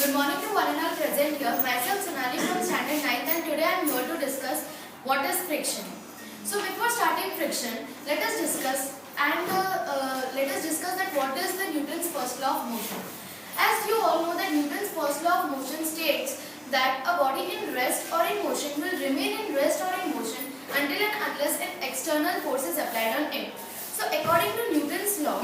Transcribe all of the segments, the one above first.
Good morning to one and all present here. Myself Sonali from Standard 9th and today I am here to discuss what is friction. So before starting friction, let us discuss that what is the Newton's first law of motion. As you all know that Newton's first law of motion states that a body in rest or in motion will remain in rest or in motion until and unless an external force is applied on it. So according to Newton's law,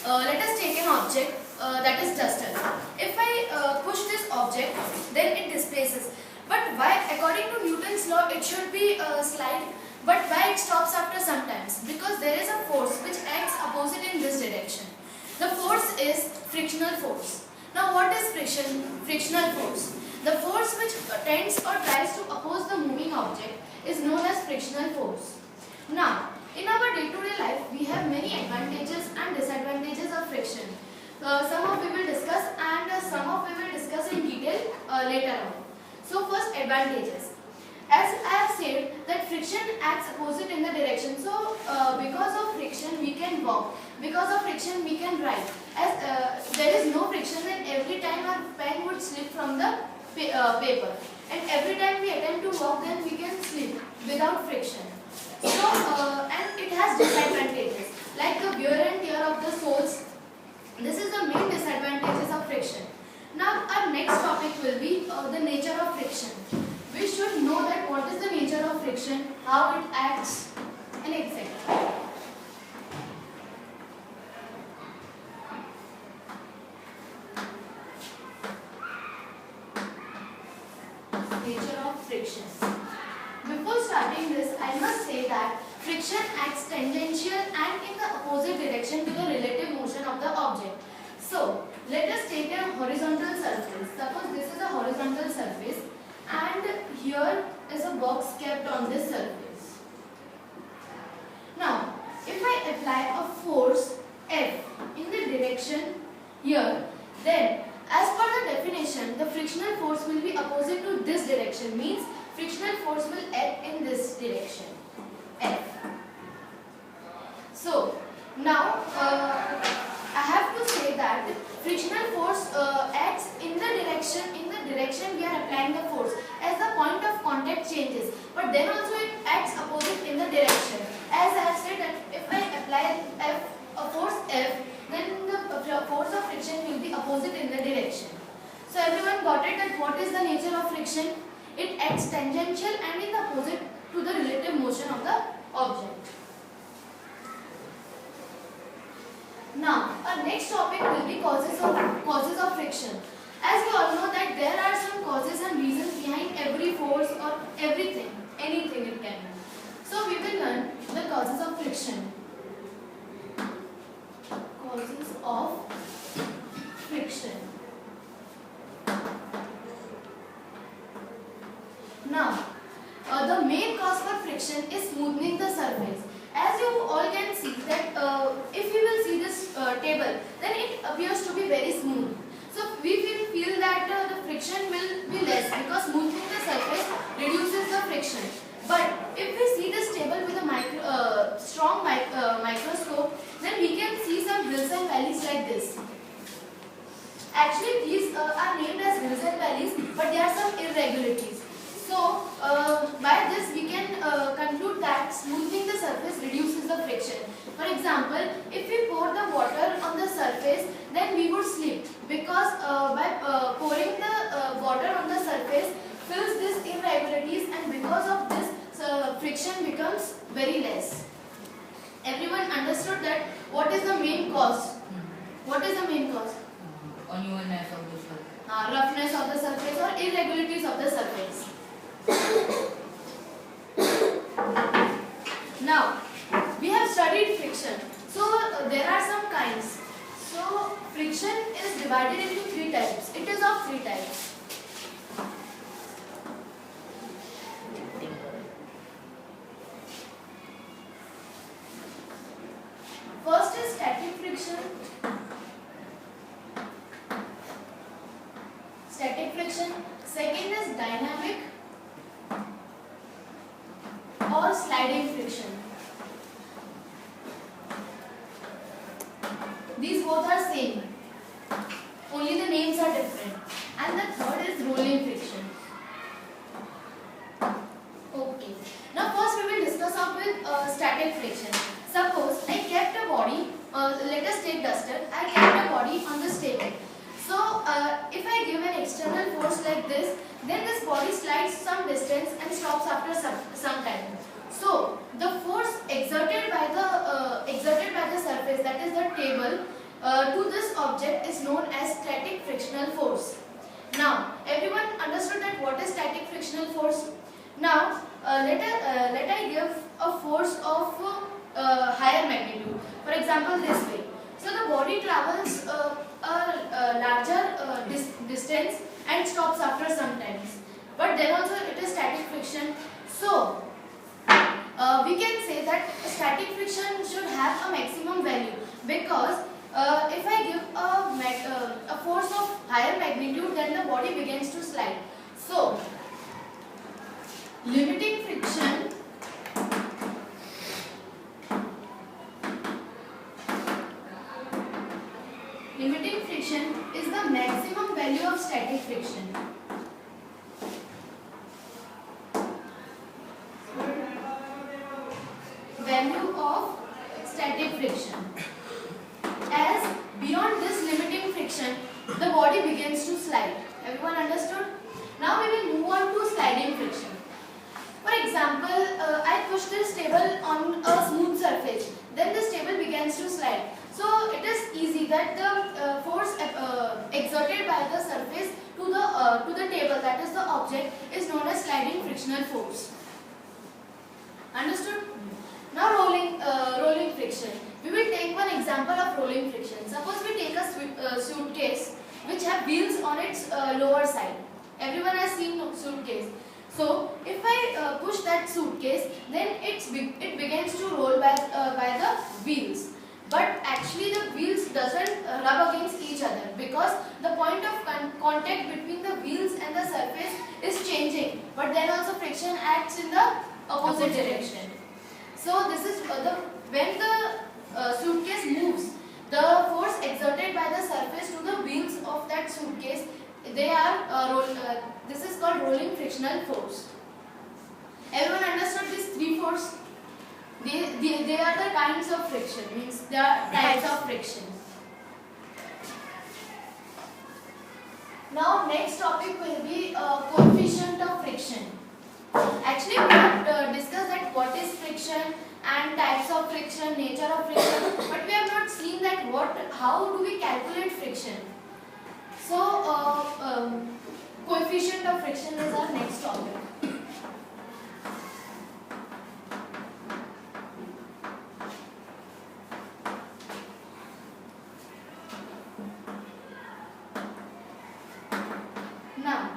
let us take an object that is duster. If I push this object, then it displaces. But why, according to Newton's law, it should be slide, but why it stops after some times? Because there is a force which acts opposite in this direction. The force is frictional force. Now what is friction? Frictional force. The force which tends or tries to oppose the moving object is known as frictional force. Now, in our day-to-day life, we have many advantages and disadvantages of friction. Some of we will discuss and some of we will discuss in detail later on. So first, advantages. As I have said that friction acts opposite in the direction. So because of friction we can walk. Because of friction we can write. As there is no friction, then every time our pen would slip from the paper. And every time we attempt to walk, then we can slip without friction. So and it has disadvantages like the wear and tear of the soles. This is the main disadvantages of friction. Now our next topic will be the nature of friction. We should know that what is the nature of friction, how it acts, and etc. Nature of friction. Before starting this, I must say that friction acts tangential and in the opposite direction to the relative motion of the object. So, let us take a horizontal surface. Suppose this is a horizontal surface and here is a box kept on this surface. Now, if I apply a force F in the direction here, then as per the definition, the frictional force will be opposite to this direction, means frictional force will act in this direction, F. So, now I have to say that frictional force acts in the direction we are applying the force, as the point of contact changes, but then also it acts opposite in the direction. As I have said that if I apply a force F, then the force of friction will be opposite in the direction. So everyone got it that what is the nature of friction? It acts tangential and in the opposite to the relative motion of the object. Now, our next topic will be causes of friction. As you all know that there are some causes and reasons behind every force or everything, anything it can be. So we will learn the causes of friction. Causes of friction. Now, the main cause for friction is smoothing the surface. As you all can see that if we will see this table, then it appears to be very smooth. So we will feel that the friction will be less because smoothing the surface reduces the friction. But if we see this table with a strong microscope, then we can see some hills and valleys like this. Actually, these are named as hills and valleys, but there are some irregularities. So, by this we can conclude that smoothing the surface reduces the friction. For example, if we pour the water on the surface, then we would slip because by pouring the water on the surface fills these irregularities, and because of this friction becomes very less. Everyone understood that what is the main cause? What is the main cause? Unevenness of the surface. Roughness of the surface or irregularities of the surface. Now, we have studied friction. So, there are some kinds. So, friction is divided into three types. It is of three types. First is static friction. Static friction. Second is dynamic or sliding friction. These both are same, only the names are different. And and the third is rolling friction. Okay. Now first we will discuss up with static friction. Suppose I kept a body, let us take duster, I kept a body on this table. So if I give an external force like this, then this body slides some distance and stops after some time. So the force exerted by the surface, that is the table, to this object is known as static frictional force. Now everyone understood that what is static frictional force? Now let I give a force of higher magnitude. For example, this way. So the body travels a larger distance and stops after some times. But then also it is static friction. So we can say that static friction should have a maximum value, because if I give a force of higher magnitude, then the body begins to slide. So limiting friction is the maximum value of static friction. Value of static friction. As beyond this limiting friction, the body begins to slide. Everyone understood? Now we will move on to sliding friction. For example, I push this table on a smooth surface. Then this table begins to slide. So it is easy that the force exerted by the surface to the table, that is the object, is known as sliding frictional force. Understood? Now rolling friction. We will take one example of rolling friction. Suppose we take a suitcase which have wheels on its lower side. Everyone has seen suitcase. So if I push that suitcase, then it begins to roll by the wheels. But actually the wheels doesn't rub against each other, because the point of contact between the wheels and the surface is changing. But then also friction acts in the opposite direction. So this is when the suitcase moves, the force exerted by the surface to the wheels of that suitcase, they are this is called rolling frictional force. Everyone understood these three forces? They are the kinds of friction, means they are types of friction. Now next topic will be coefficient of friction. Actually we have discussed that what is friction and types of friction, nature of friction, but we have not seen that how do we calculate friction. So coefficient of friction is our next topic. Now,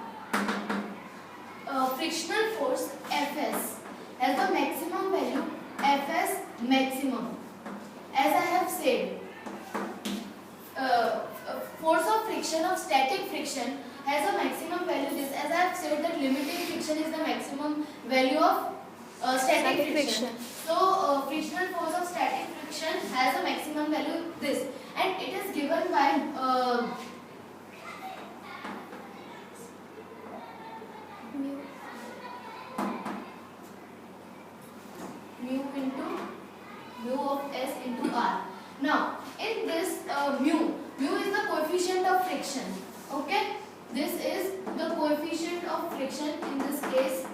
frictional force Fs has the maximum value Fs maximum. As I have said, force of friction of static friction has a maximum value. This, as I have said, that limiting friction is the maximum value of static friction. So, frictional force of static friction has a maximum value this, and it is given by mu into mu of S into R. Now, in this mu is the coefficient of friction. Okay, this is the coefficient of friction in this case,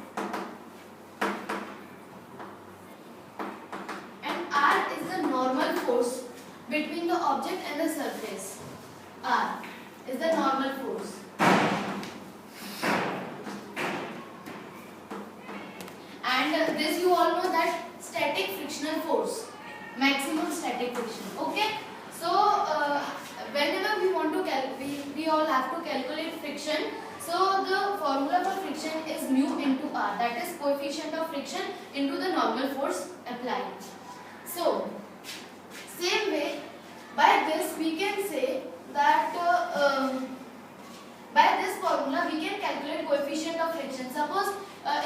and R is the normal force between the object and the surface. R is the normal force. And this you all know that static frictional force, maximum static friction. Okay, so whenever we want to we all have to calculate friction. So the formula for friction is mu into R, that is coefficient of friction into the normal force applied. So same way, by this we can say that by this formula we can calculate coefficient of friction. Suppose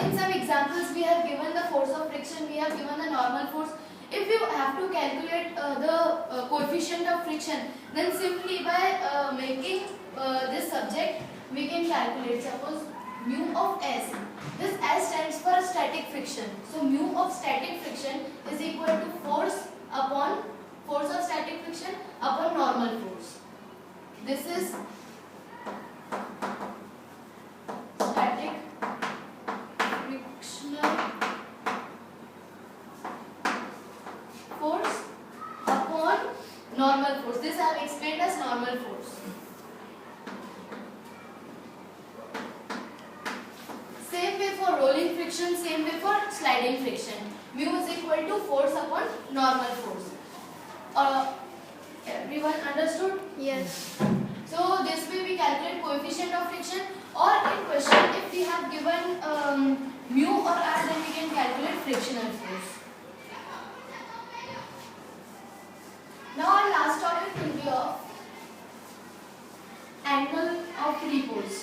in some examples we have given the force of friction, we have given the normal force. If you have to calculate the coefficient of friction, then simply by making this subject, we can calculate. Suppose mu of S. This S stands for static friction. So mu of static friction is equal to force of static friction upon normal force. This is static frictional force upon normal force. This I have explained as normal force. Same way for rolling friction, same way for sliding friction. Mu is equal to force upon normal force. Everyone understood? Yes. So this way we calculate coefficient of friction, or in question if we have given mu or r, then we can calculate frictional force. Now our last topic will be of angle of repose.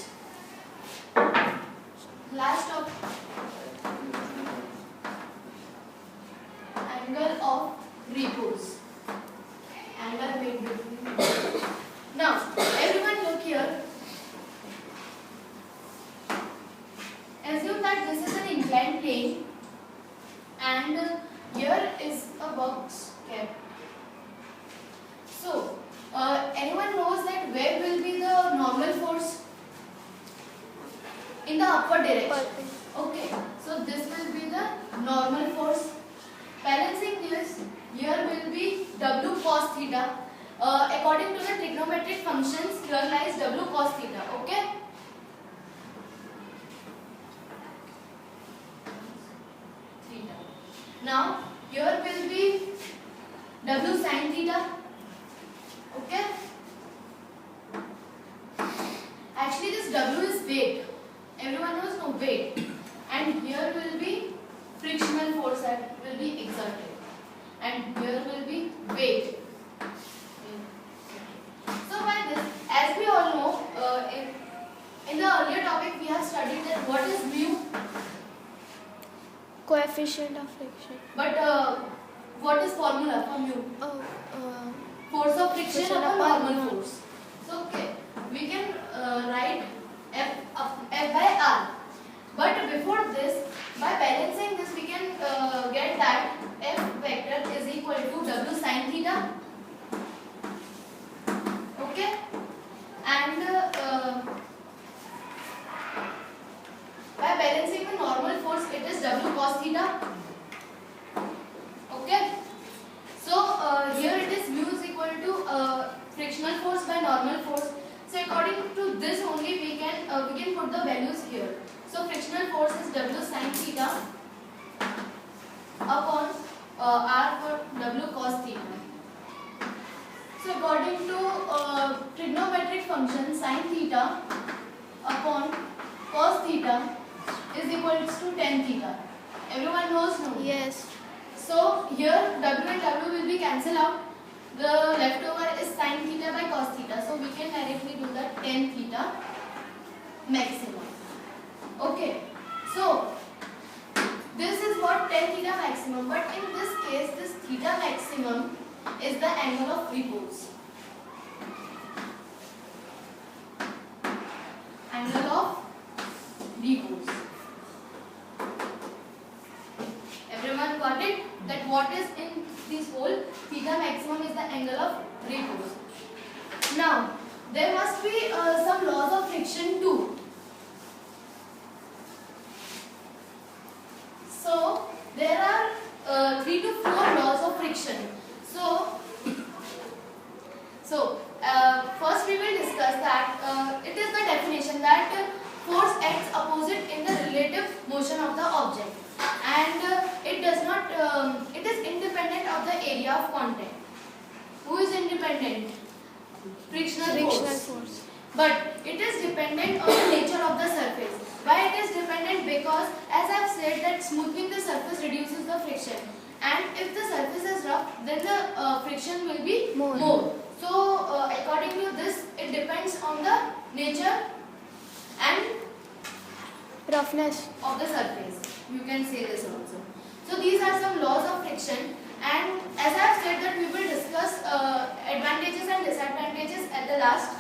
Last topic, angle of repose. Angle made between. Now everyone look here. Assume that this is an inclined plane and here is a box kept. So anyone knows that where will be the normal force? In the upward direction. Okay, so this will be the normal force. Balancing this, here will be W cos theta. According to the trigonometric functions, here lies W cos theta. Okay. Theta. Now here will be W sin theta. Okay. Actually, this W is weight. Everyone knows no weight. And here will be frictional force that will be exerted. And here will be weight. So by this, as we all know, in the earlier topic we have studied that what is mu. Coefficient of friction. But what is formula for mu? Force of friction Friction upon upon normal normal. force. So okay, we can write F by R. But before this, by balancing this, we can get that F vector is equal to W sin theta. Okay, and by balancing the normal force, it is W cos theta. Okay, so here it is mu is equal to frictional force by normal force. So according to this only we can put the values here. So frictional force is W sin theta upon R for W cos theta. So according to trigonometric function, sin theta upon cos theta is equal to tan theta. Everyone knows, no? Yes. So here W and W will be cancelled out. The leftover is sin theta by cos theta. So we can directly do that tan theta maximum. Okay. So this is what tan theta maximum. But in this case, this theta maximum is the angle of repose. Angle of repose. Everyone got it? That what is in this whole theta maximum is the angle of repose. Now there must be some laws of friction too. So there are 3 to 4 laws of friction. So first we will discuss that it is the definition that force acts opposite in the relative motion of the object, and it is independent of the area of contact. Who is independent? Frictional force. But it is dependent on the nature of the surface. Why it is dependent? Because as I have said that smoothing the surface reduces the friction, and if the surface is rough, then the friction will be more. So according to this, it depends on the nature and Roughness. of the surface. You can say this also. So these are some laws of friction, and as I have said that we will discuss advantages and disadvantages at the last.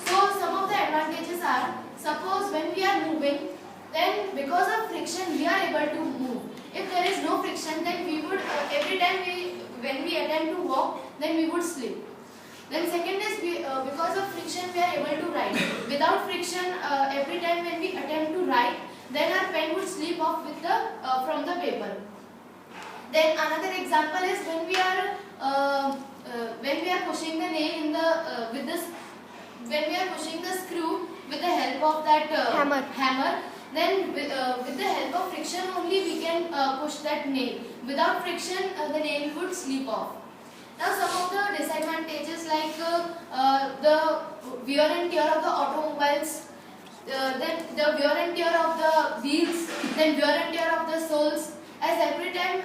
So some of the advantages are, suppose when we are moving, then because of friction we are able to move. If there is no friction, then we would every time when we attempt to walk, then we would slip. Then second is because of friction we are able to write. Without friction, every time when we attempt to write, then our pen would slip off with the from the paper. Then another example is when we are pushing the nail in the when we are pushing the screw with the help of that hammer. Then with the help of friction only we can push that nail. Without friction, the nail would slip off. Now some of the disadvantages, like the wear and tear of the automobiles, then the wear and tear of the wheels, then wear and tear of the soles, as every time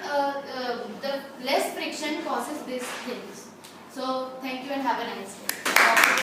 the less friction causes these things. So thank you and have a nice day.